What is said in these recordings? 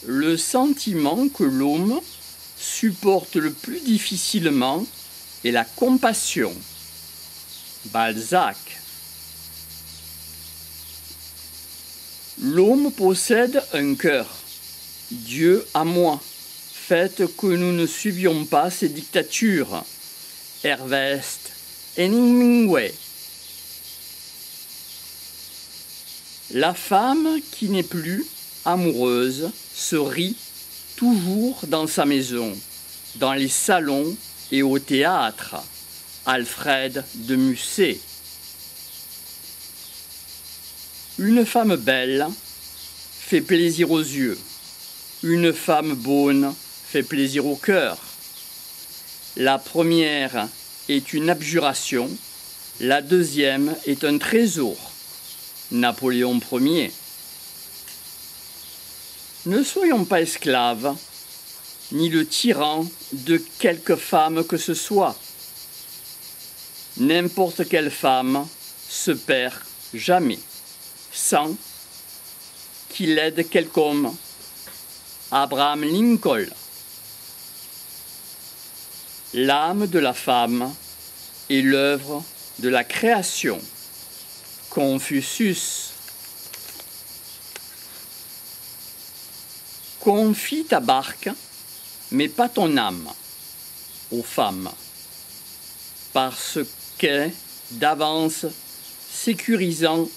Le sentiment que l'homme supporte le plus difficilement est la compassion. Balzac. L'homme possède un cœur. Dieu à moi, faites que nous ne suivions pas ces dictatures. Ernest Hemingway. La femme qui n'est plus amoureuse se rit toujours dans sa maison, dans les salons et au théâtre. Alfred de Musset. Une femme belle fait plaisir aux yeux. Une femme bonne fait plaisir au cœur. La première est une abjuration, la deuxième est un trésor. Napoléon Ier. Ne soyons pas esclaves, ni le tyran de quelque femme que ce soit. N'importe quelle femme se perd jamais, sans qu'il aide quelque homme. Abraham Lincoln. L'âme de la femme est l'œuvre de la création. Confucius. Confie ta barque, mais pas ton âme, aux femmes, parce qu'est d'avance sécurisant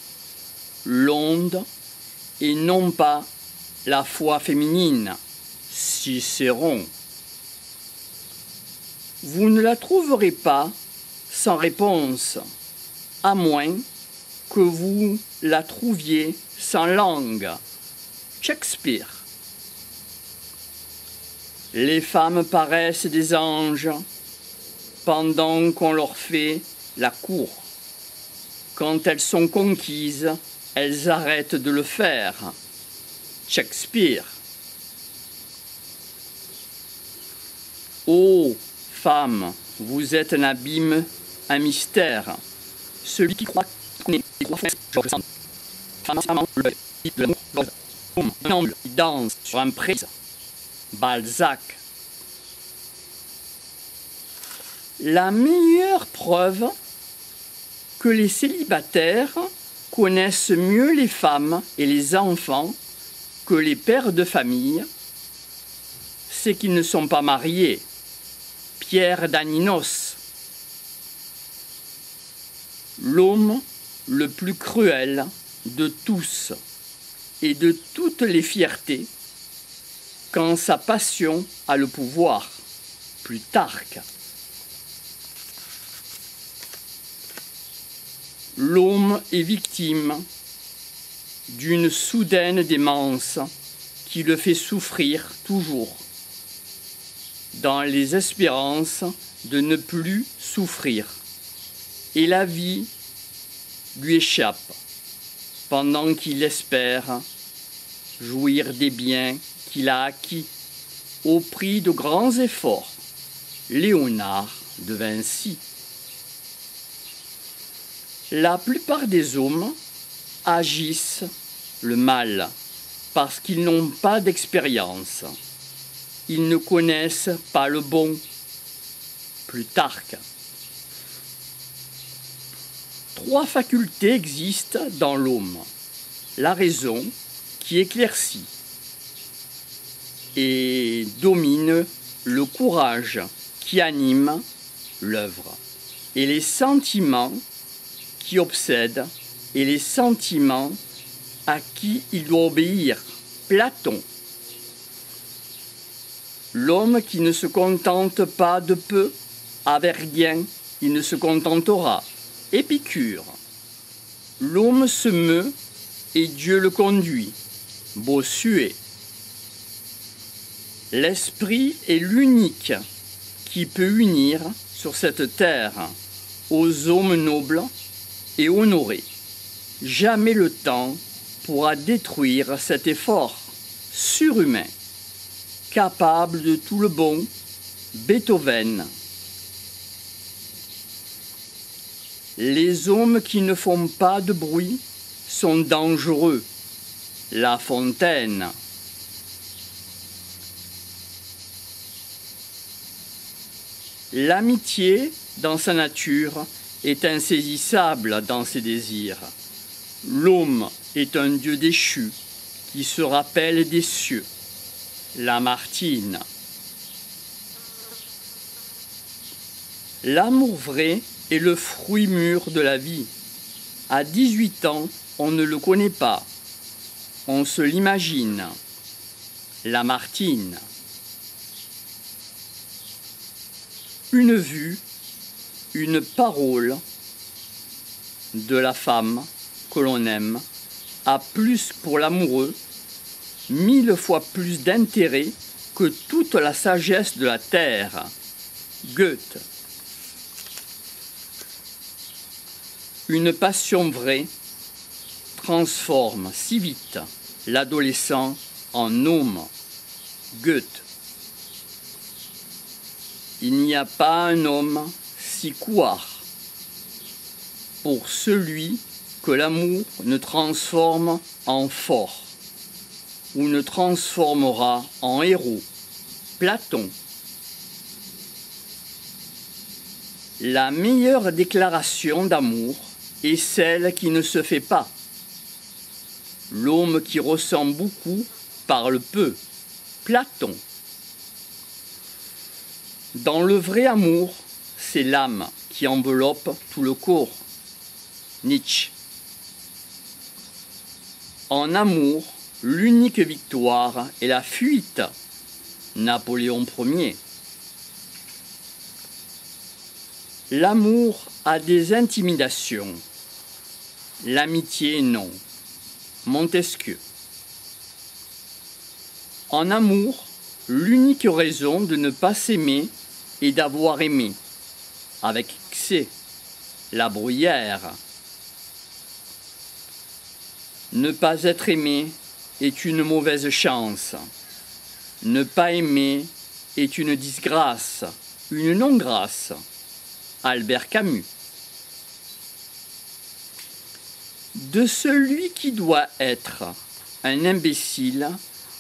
l'onde et non pas la foi féminine. Cicéron. Vous ne la trouverez pas sans réponse, à moins que vous la trouviez sans langue. Shakespeare. Les femmes paraissent des anges pendant qu'on leur fait la cour. Quand elles sont conquises, elles arrêtent de le faire. Shakespeare. Ô femme, vous êtes un abîme, un mystère. Celui qui croit qu'il danse sur un pré. Balzac. La meilleure preuve que les célibataires connaissent mieux les femmes et les enfants que les pères de famille, c'est qu'ils ne sont pas mariés. Pierre d'Aninos. L'homme le plus cruel de tous et de toutes les fiertés, quand sa passion a le pouvoir. Plutarque. L'homme est victime d'une soudaine démence qui le fait souffrir toujours, dans les espérances de ne plus souffrir. Et la vie lui échappe, pendant qu'il espère jouir des biens qu'il a acquis au prix de grands efforts. Léonard de Vinci. La plupart des hommes agissent le mal parce qu'ils n'ont pas d'expérience. Ils ne connaissent pas le bon. Plutarque. 3 facultés existent dans l'homme. La raison qui éclaircit et domine le courage qui anime l'œuvre, et les sentiments qui obsèdent et les sentiments à qui il doit obéir. Platon. L'homme qui ne se contente pas de peu, avec rien, il ne se contentera. Épicure. L'homme se meut et Dieu le conduit. Bossuet. L'esprit est l'unique qui peut unir sur cette terre aux hommes nobles et honorés. Jamais le temps pourra détruire cet effort surhumain, capable de tout le bon. Beethoven. Les hommes qui ne font pas de bruit sont dangereux. La Fontaine. L'amitié, dans sa nature, est insaisissable dans ses désirs. L'homme est un dieu déchu qui se rappelle des cieux. Lamartine. L'amour vrai est le fruit mûr de la vie. À 18 ans, on ne le connaît pas. On se l'imagine. Lamartine. Une vue, une parole de la femme que l'on aime a plus pour l'amoureux 1000 fois plus d'intérêt que toute la sagesse de la terre. Goethe. Une passion vraie transforme si vite l'adolescent en homme. Goethe. Il n'y a pas un homme si couard pour celui que l'amour ne transforme en fort ou ne transformera en héros. Platon. La meilleure déclaration d'amour est celle qui ne se fait pas. L'homme qui ressent beaucoup parle peu. Platon. Dans le vrai amour, c'est l'âme qui enveloppe tout le corps. Nietzsche. En amour, l'unique victoire est la fuite. Napoléon Ier. L'amour a des intimidations. L'amitié, non. Montesquieu. En amour, l'unique raison de ne pas s'aimer est d'avoir aimé. Avec excès. La Bruyère. Ne pas être aimé est une mauvaise chance. Ne pas aimer est une disgrâce, une non-grâce. Albert Camus. De celui qui doit être un imbécile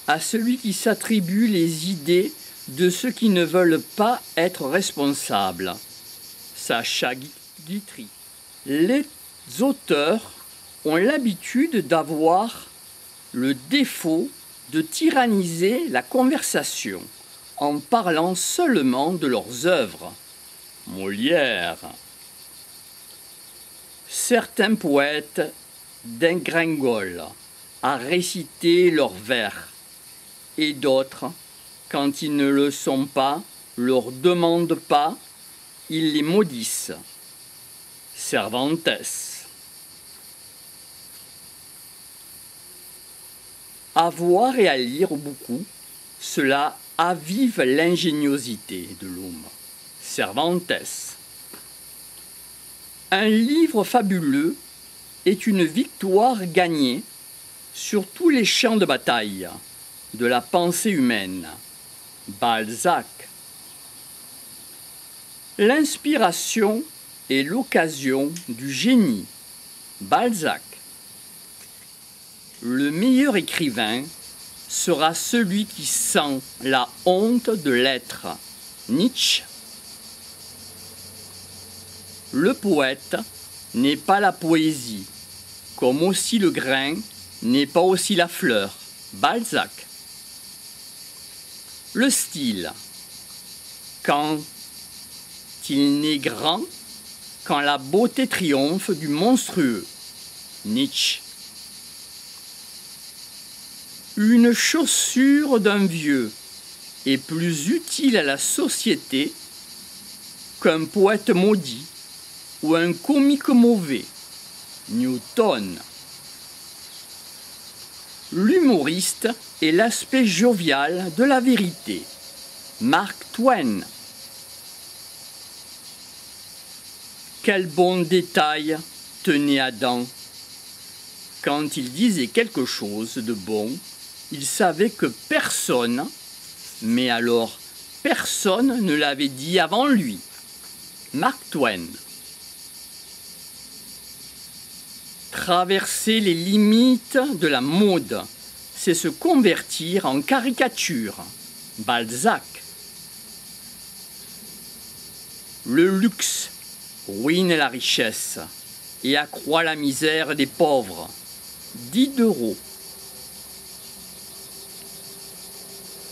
à celui qui s'attribue les idées de ceux qui ne veulent pas être responsables. Sacha Guitry. Les auteurs ont l'habitude d'avoir le défaut de tyranniser la conversation en parlant seulement de leurs œuvres. Molière. Certains poètes dégringolent à réciter leurs vers, et d'autres, quand ils ne le sont pas, leur demandent pas, ils les maudissent. Cervantes. À voir et à lire beaucoup, cela avive l'ingéniosité de l'homme. Cervantes. Un livre fabuleux est une victoire gagnée sur tous les champs de bataille de la pensée humaine. Balzac. L'inspiration est l'occasion du génie. Balzac. Le meilleur écrivain sera celui qui sent la honte de l'être. Nietzsche. Le poète n'est pas la poésie, comme aussi le grain n'est pas aussi la fleur. Balzac. Le style, quand il n'est grand, quand la beauté triomphe du monstrueux. Nietzsche. Une chaussure d'un vieux est plus utile à la société qu'un poète maudit ou un comique mauvais. Newton. L'humoriste est l'aspect jovial de la vérité. Mark Twain. Quel bon détail tenait Adam. Quand il disait quelque chose de bon, il savait que personne, mais alors personne ne l'avait dit avant lui. Mark Twain. Traverser les limites de la mode, c'est se convertir en caricature. Balzac. Le luxe ruine la richesse et accroît la misère des pauvres. Diderot.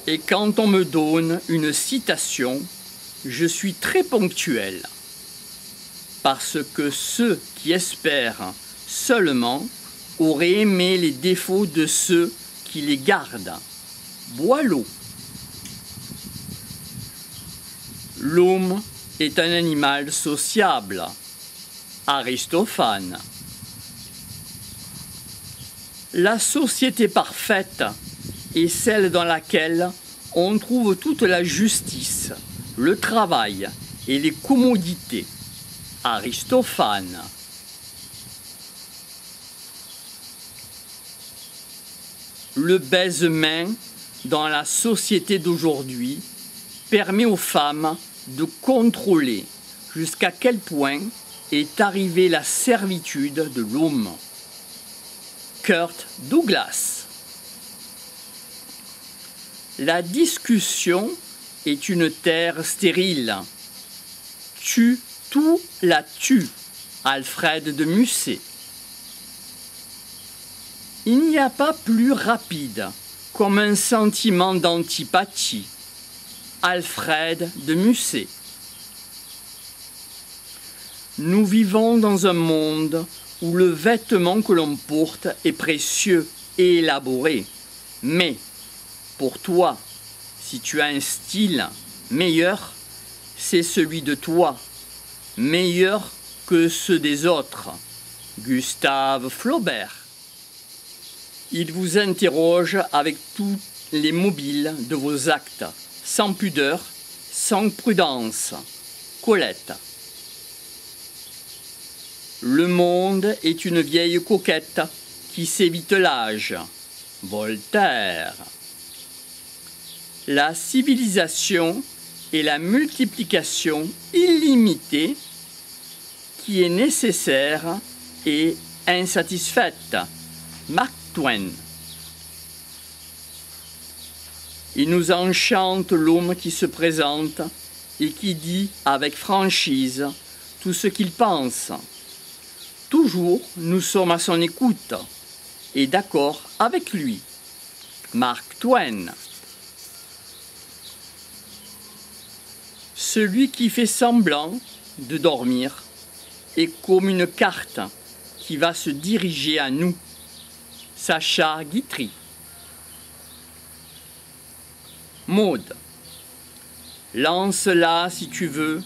Et quand on me donne une citation, je suis très ponctuel, parce que ceux qui espèrent seulement auraient aimé les défauts de ceux qui les gardent. Boileau. L'homme est un animal sociable. Aristophane. La société parfaite est celle dans laquelle on trouve toute la justice, le travail et les commodités. Aristophane. Le baise-main dans la société d'aujourd'hui permet aux femmes de contrôler jusqu'à quel point est arrivée la servitude de l'homme. Kirk Douglas. La discussion est une terre stérile. Tue tout la tue. Alfred de Musset. Il n'y a pas plus rapide comme un sentiment d'antipathie. Alfred de Musset. Nous vivons dans un monde où le vêtement que l'on porte est précieux et élaboré. Mais, pour toi, si tu as un style meilleur, c'est celui de toi, meilleur que ceux des autres. Gustave Flaubert. Il vous interroge avec tous les mobiles de vos actes, sans pudeur, sans prudence. Colette. Le monde est une vieille coquette qui s'évite l'âge. Voltaire. La civilisation est la multiplication illimitée qui est nécessaire et insatisfaite. Mark Twain. Il nous enchante l'homme qui se présente et qui dit avec franchise tout ce qu'il pense. Toujours, nous sommes à son écoute et d'accord avec lui. Mark Twain. Celui qui fait semblant de dormir est comme une carte qui va se diriger à nous. Sacha Guitry. Maud. Lance-la si tu veux,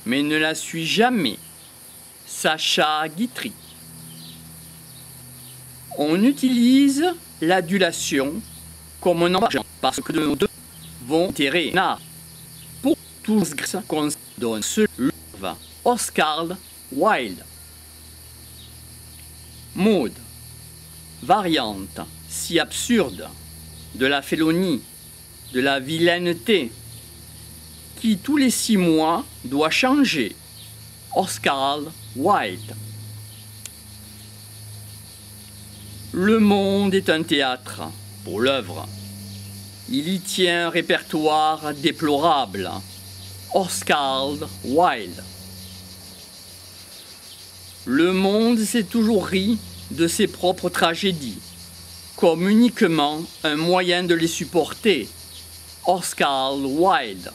mais ne la suis jamais. Sacha Guitry. On utilise l'adulation comme un engagement parce que nos deux vont terrer pour tous qu'on donne ce livre. Oscar Wilde. Maud. Variante si absurde de la félonie, de la vilaineté, qui tous les 6 mois doit changer. Oscar Wilde. Le monde est un théâtre pour l'œuvre. Il y tient un répertoire déplorable. Oscar Wilde. Le monde s'est toujours ri de ses propres tragédies, comme uniquement un moyen de les supporter. Oscar Wilde.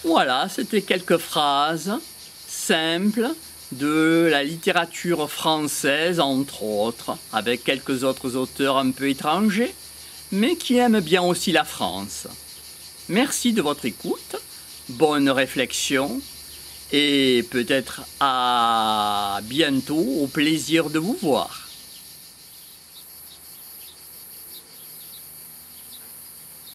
Voilà, c'était quelques phrases simples de la littérature française, entre autres, avec quelques autres auteurs un peu étrangers, mais qui aiment bien aussi la France. Merci de votre écoute, bonne réflexion, et peut-être à bientôt, au plaisir de vous voir.